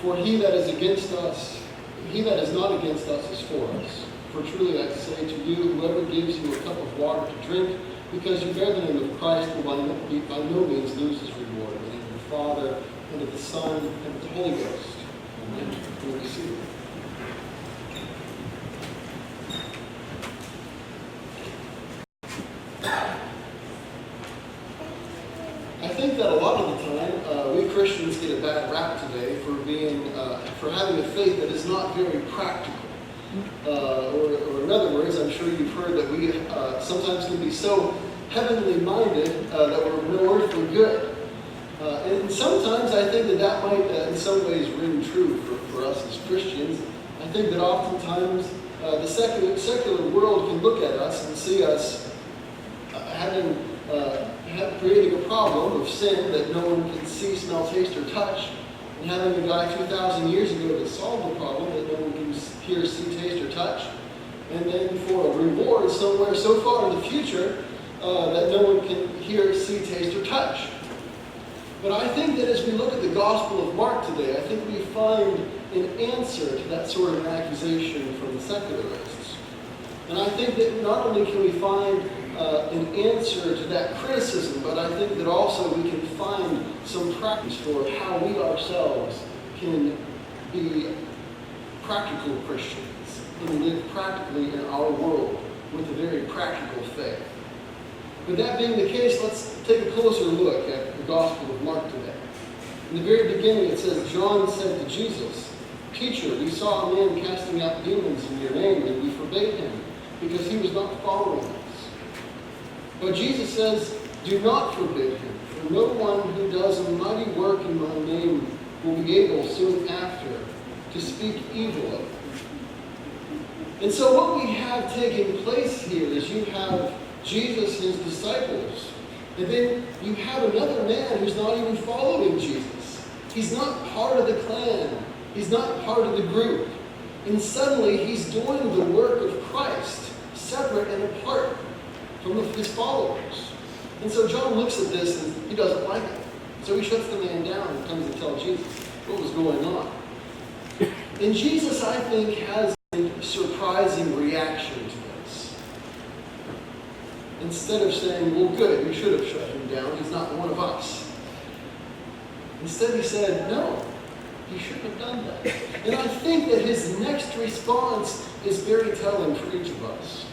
For he that is against us, he that is not against us is for us. For truly I say to you, whoever gives you a cup of water to drink, because you bear the name of Christ, will by no means lose his reward. In the name of the Father, and of the Son, and of the Holy Ghost. Amen. You may be seated. I think that a lot of the time, we Christians get a bad rap today for having a faith that is not very practical. Or in other words, I'm sure you've heard that we sometimes can be so heavenly minded that we're no earthly good. And sometimes I think that might in some ways ring true for us as Christians. I think that oftentimes the secular world can look at us and see us creating a problem of sin that no one can see, smell, taste, or touch, and having a guy 2,000 years ago to solve the problem that no one can hear, see, taste, or touch, and then for a reward somewhere so far in the future that no one can hear, see, taste, or touch. But I think that as we look at the Gospel of Mark today, I think we find an answer to that sort of accusation from the secularists. And I think that not only can we find an answer to that criticism, but I think that also we can find some practice for how we ourselves can be practical Christians and live practically in our world with a very practical faith. With that being the case, let's take a closer look at the Gospel of Mark today. In the very beginning it says, John said to Jesus, "Teacher, we saw a man casting out demons in your name, and we forbade him, because he was not following us." But Jesus says, "Do not forbid him, for no one who does a mighty work in my name will be able soon after to speak evil of him." And so what we have taking place here is you have Jesus, his disciples, and then you have another man who's not even following Jesus. He's not part of the clan. He's not part of the group. And suddenly he's doing the work of Christ, separate and apart from his followers. And so John looks at this and he doesn't like it. So he shuts the man down and comes to tell Jesus what was going on. And Jesus, I think, has a surprising reaction to this. Instead of saying, "Well, good, we should have shut him down. He's not one of us." Instead he said, "No, he shouldn't have done that." And I think that his next response is very telling for each of us.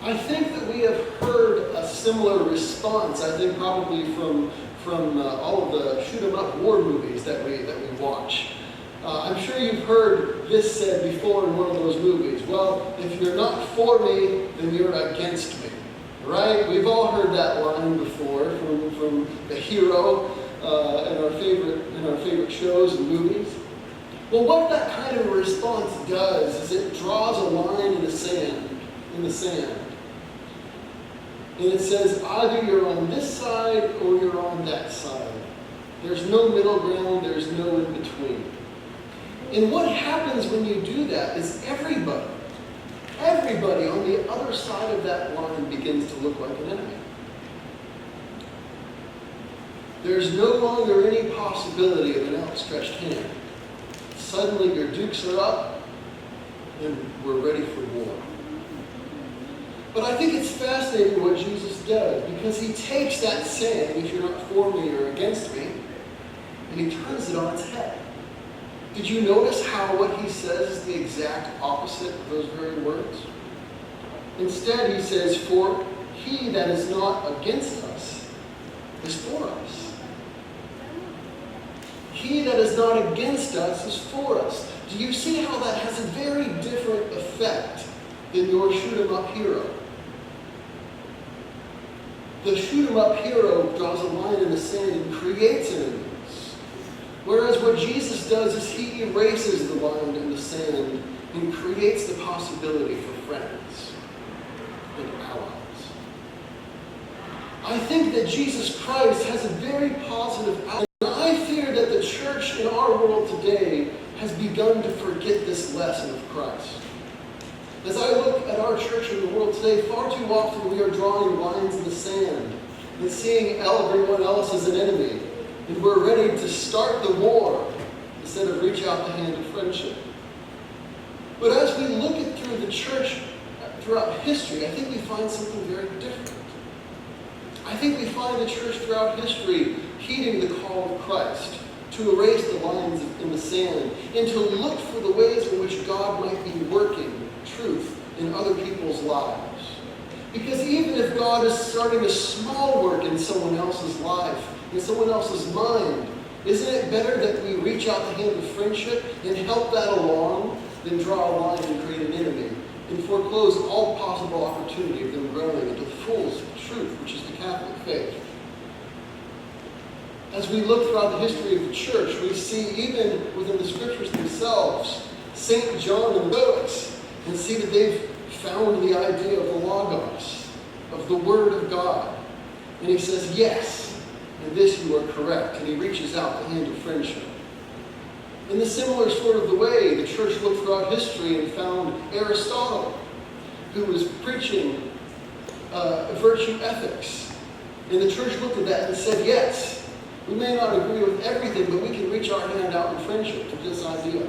I think that we have heard a similar response, I think probably from all of the shoot-'em-up war movies that we watch. I'm sure you've heard this said before in one of those movies. "Well, if you're not for me, then you're against me." Right? We've all heard that line before from the hero in our favorite shows and movies. Well, what that kind of a response does is it draws a line in the sand. And it says either you're on this side or you're on that side. There's no middle ground, there's no in between. And what happens when you do that is everybody on the other side of that line begins to look like an enemy. There's no longer any possibility of an outstretched hand. Suddenly your dukes are up and we're ready for war. But I think it's fascinating what Jesus does, because he takes that saying, "If you're not for me or against me," and he turns it on its head. Did you notice how what he says is the exact opposite of those very words? Instead, he says, "For he that is not against us is for us." He that is not against us is for us. Do you see how that has a very different effect than your shoot-'em-up hero? The shoot-'em-up hero draws a line in the sand and creates enemies. Whereas what Jesus does is he erases the line in the sand and creates the possibility for friends and allies. I think that Jesus Christ has a very positive outlook. And I fear that the church in our world today has begun to forget this lesson of Christ. As I look at our church in the world today, far too often we are drawing lines in the sand and seeing everyone else as an enemy. And we're ready to start the war. As instead of reach out the hand of friendship. But as we look at through the church throughout history, I think we find something very different. I think we find the church throughout history heeding the call of Christ to erase the lines in the sand and to look for the ways in which God might be working truth in other people's lives. Because even if God is starting a small work in someone else's life, in someone else's mind, isn't it better that we reach out the hand of friendship and help that along than draw a line and create an enemy and foreclose all possible opportunity of them growing into the fullness of truth, which is the Catholic faith? As we look throughout the history of the church, we see even within the scriptures themselves, St. John and the Stoics, and see that they've found the idea of the Logos, of the Word of God. And he says, yes, in this you are correct. And he reaches out the hand of friendship. In the similar sort of the way, the church looked throughout history and found Aristotle, who was preaching virtue ethics. And the church looked at that and said, yes, we may not agree with everything, but we can reach our hand out in friendship to this idea.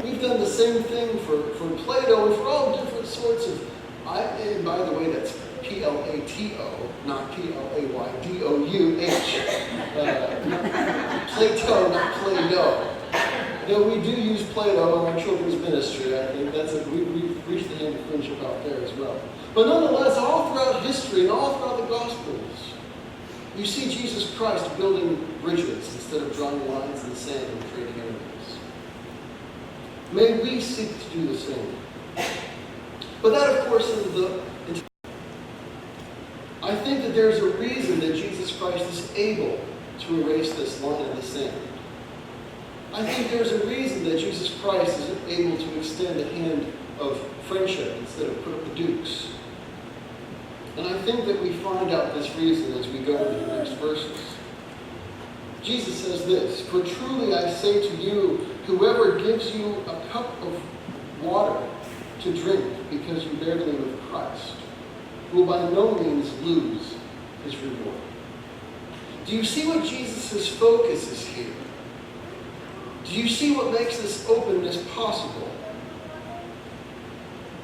We've done the same thing for Plato and for all different sorts of, and by the way, that's Plato, not P-L-A-Y-D-O-U-H. Plato, not Play-Doh. Though we do use Plato in our children's ministry, I think we've reached the hand of friendship out there as well. But nonetheless, all throughout history and all throughout the Gospels, you see Jesus Christ building bridges instead of drawing lines in the sand and creating enemies. May we seek to do the same. But that, of course, is I think that there's a reason that Jesus Christ is able to erase this line in the sand. I think there's a reason that Jesus Christ is able to extend a hand of friendship instead of put up the dukes. And I think that we find out this reason as we go to the next verses. Jesus says this, "For truly I say to you, whoever gives you a cup of water to drink because you bear the name of Christ will by no means lose his reward." Do you see what Jesus' focus is here? Do you see what makes this openness possible?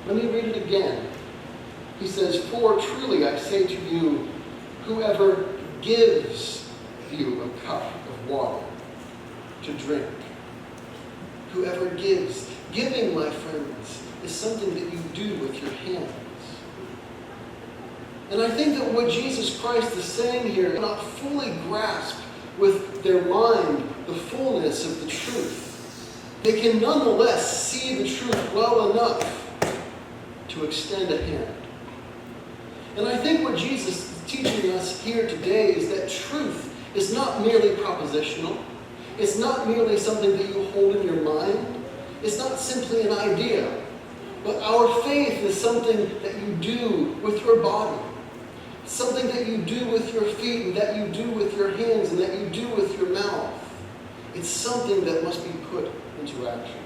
Let me read it again. He says, "For truly I say to you, whoever gives you a cup of water to drink." Whoever gives. Giving, my friends, is something that you do with your hands. And I think that what Jesus Christ is saying here is not fully grasped with their mind the fullness of the truth. They can nonetheless see the truth well enough to extend a hand. And I think what Jesus is teaching us here today is that truth is not merely propositional. It's not merely something that you hold in your mind. It's not simply an idea. But our faith is something that you do with your body. Something that you do with your feet and that you do with your hands and that you do with your mouth. It's something that must be put into action.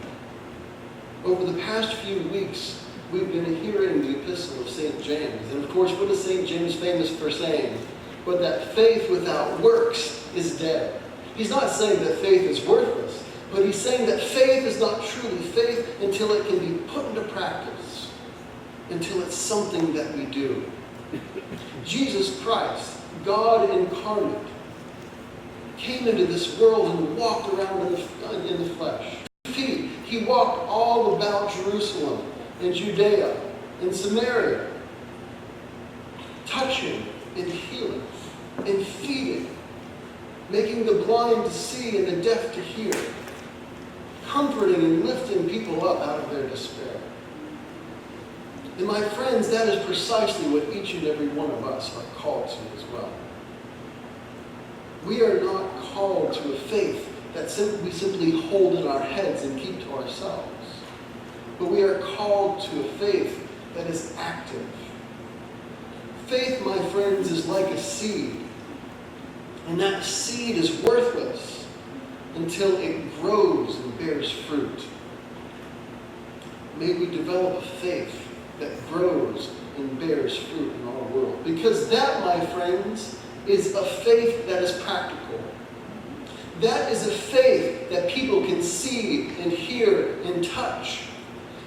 Over the past few weeks, we've been hearing the epistle of St. James. And of course, what is St. James famous for saying? But that faith without works is dead. He's not saying that faith is worthless, but he's saying that faith is not truly faith until it can be put into practice, until it's something that we do. Jesus Christ, God incarnate, came into this world and walked around in the flesh. He walked all about Jerusalem and Judea and Samaria, touching and healing and feeding, making the blind to see and the deaf to hear, comforting and lifting people up out of their despair. And my friends, that is precisely what each and every one of us are called to as well. We are not called to a faith that we simply hold in our heads and keep to ourselves. But we are called to a faith that is active. Faith, my friends, is like a seed. And that seed is worthless until it grows and bears fruit. May we develop a faith that grows and bears fruit in our world. Because that, my friends, is a faith that is practical. That is a faith that people people can see and hear and touch.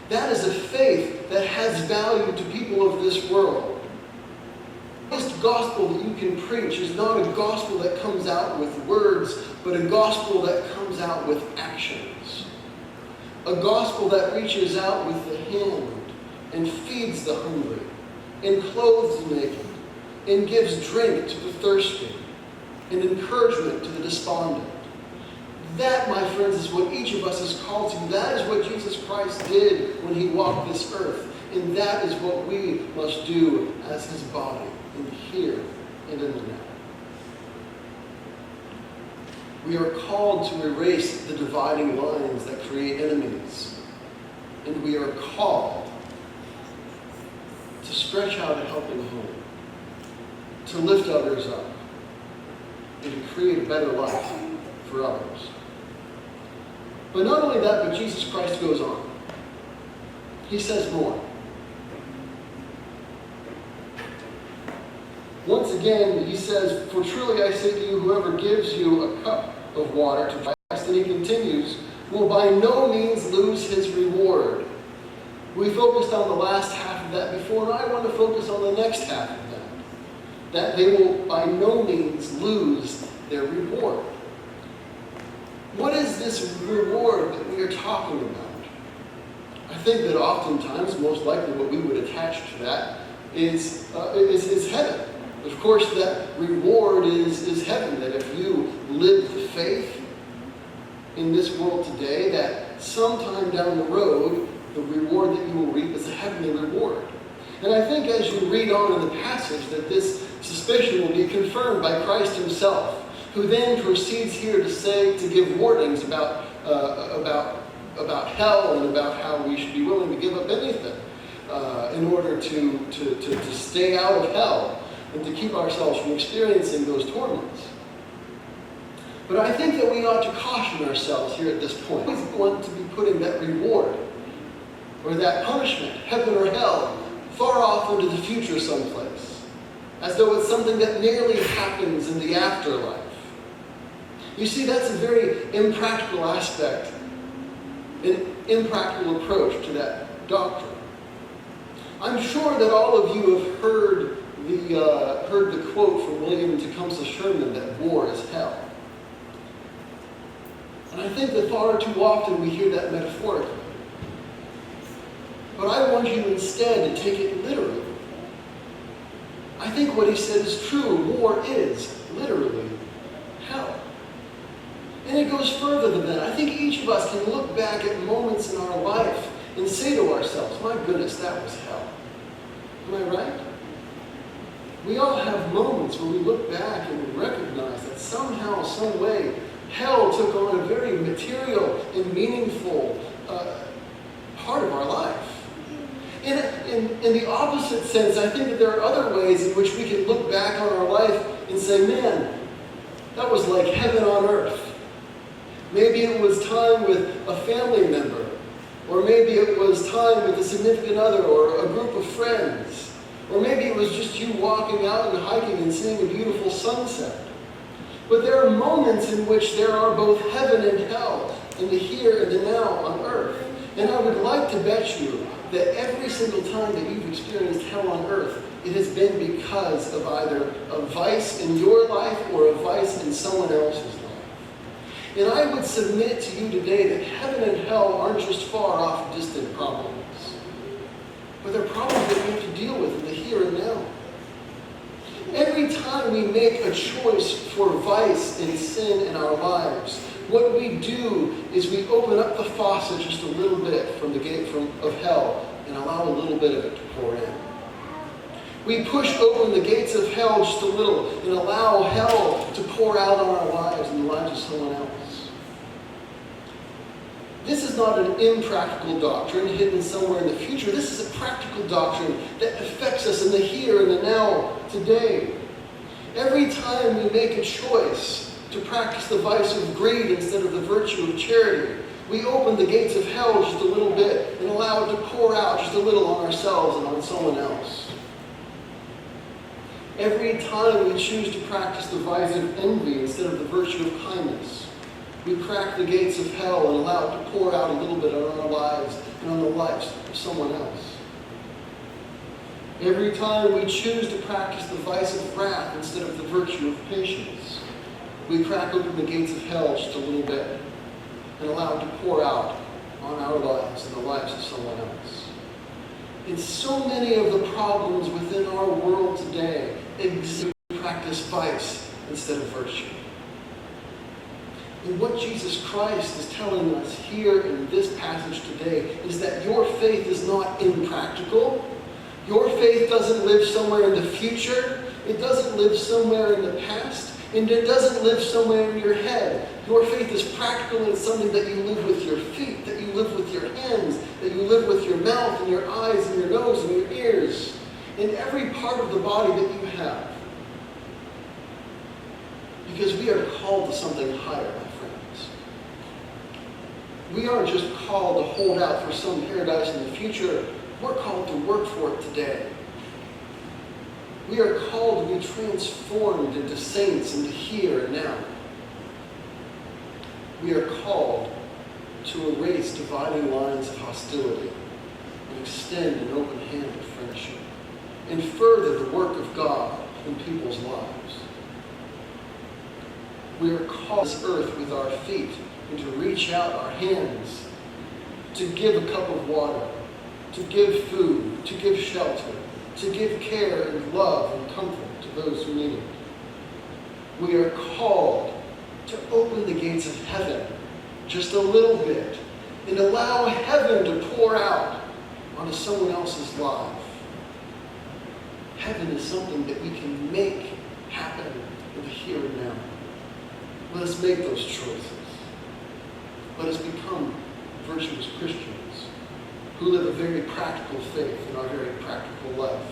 That is a faith that has value to people of this world. This gospel that you can preach is not a gospel that comes out with words, but a gospel that comes out with actions. A gospel that reaches out with the hand and feeds the hungry, and clothes the naked, and gives drink to the thirsty, and encouragement to the despondent. That, my friends, is what each of us is called to. That is what Jesus Christ did when he walked this earth. And that is what we must do as his body, in the here and in the now. We are called to erase the dividing lines that create enemies. And we are called to stretch out a helping hand, to lift others up, and to create a better life for others. But not only that, but Jesus Christ goes on. He says more. Once again, he says, "For truly I say to you, whoever gives you a cup of water to drink," and he continues, "will by no means lose his reward." We focused on the last half of that before, and I want to focus on the next half of that. That they will by no means lose their reward. What is this reward that we are talking about? I think that oftentimes, most likely what we would attach to that is heaven. Of course, that reward is heaven, that if you live the faith in this world today, that sometime down the road, the reward that you will reap is a heavenly reward. And I think as you read on in the passage that this suspicion will be confirmed by Christ himself, who then proceeds here to give warnings about hell and about how we should be willing to give up anything in order to stay out of hell and to keep ourselves from experiencing those torments. But I think that we ought to caution ourselves here at this point. We want to be putting that reward or that punishment, heaven or hell, far off into the future someplace, as though it's something that merely happens in the afterlife. You see, that's a very impractical aspect, an impractical approach to that doctrine. I'm sure that all of you have heard the quote from William Tecumseh's sermon that war is hell. And I think that far too often we hear that metaphorically. But I want you instead to take it literally. I think what he said is true. War is literally hell. And it goes further than that. I think each of us can look back at moments in our life and say to ourselves, my goodness, that was hell. Am I right? We all have moments where we look back and we recognize that somehow, some way, hell took on a very material and meaningful part of our life. In the opposite sense, I think that there are other ways in which we can look back on our life and say, man, that was like heaven on earth. Maybe it was time with a family member, or maybe it was time with a significant other or a group of friends, or maybe it was just you walking out and hiking and seeing a beautiful sunset. But there are moments in which there are both heaven and hell, in the here and the now on earth. And I would like to bet you that every single time that you've experienced hell on earth, it has been because of either a vice in your life or a vice in someone else's life. And I would submit to you today that heaven and hell aren't just far off distant problems, but they're problems that we have to deal with in the here and now. Every time we make a choice for vice and sin in our lives, what we do is we open up the faucet just a little bit from the gate of hell and allow a little bit of it to pour in. We push open the gates of hell just a little and allow hell to pour out on our lives and the lives of someone else. This is not an impractical doctrine hidden somewhere in the future. This is a practical doctrine that affects us in the here and the now, today. Every time we make a choice to practice the vice of greed instead of the virtue of charity, we open the gates of hell just a little bit and allow it to pour out just a little on ourselves and on someone else. Every time we choose to practice the vice of envy instead of the virtue of kindness, We crack the gates of hell and allow it to pour out a little bit on our lives and on the lives of someone else. Every time we choose to practice the vice of wrath instead of the virtue of patience, we crack open the gates of hell just a little bit and allow it to pour out on our lives and the lives of someone else. And so many of the problems within our world today exist when we practice vice instead of virtue. And what Jesus Christ is telling us here in this passage today is that your faith is not impractical. Your faith doesn't live somewhere in the future. It doesn't live somewhere in the past. And it doesn't live somewhere in your head. Your faith is practical, and it's something that you live with your feet, that you live with your hands, that you live with your mouth and your eyes and your nose and your ears, and every part of the body that you have. Because we are called to something higher, my friends. We aren't just called to hold out for some paradise in the future. We're called to work for it today. We are called to be transformed into saints in the here and now. We are called to erase dividing lines of hostility and extend an open hand of friendship and further the work of God in people's lives. We are called to this earth with our feet and to reach out our hands, to give a cup of water, to give food, to give shelter, to give care and love and comfort to those who need it. We are called to open the gates of heaven just a little bit and allow heaven to pour out onto someone else's life. Heaven is something that we can make happen in the here and now. Let us make those choices. Let us become virtuous Christians who live a very practical faith in our very practical life.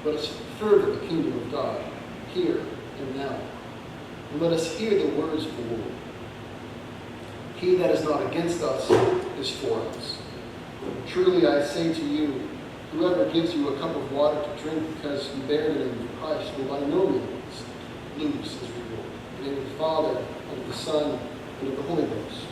Let us further the kingdom of God here and now. And let us hear the words of the Lord. He that is not against us is for us. Truly I say to you, whoever gives you a cup of water to drink because you bear the name of Christ will by no means lose his reward. In the name of the Father, and of the Son, and of the Holy Ghost.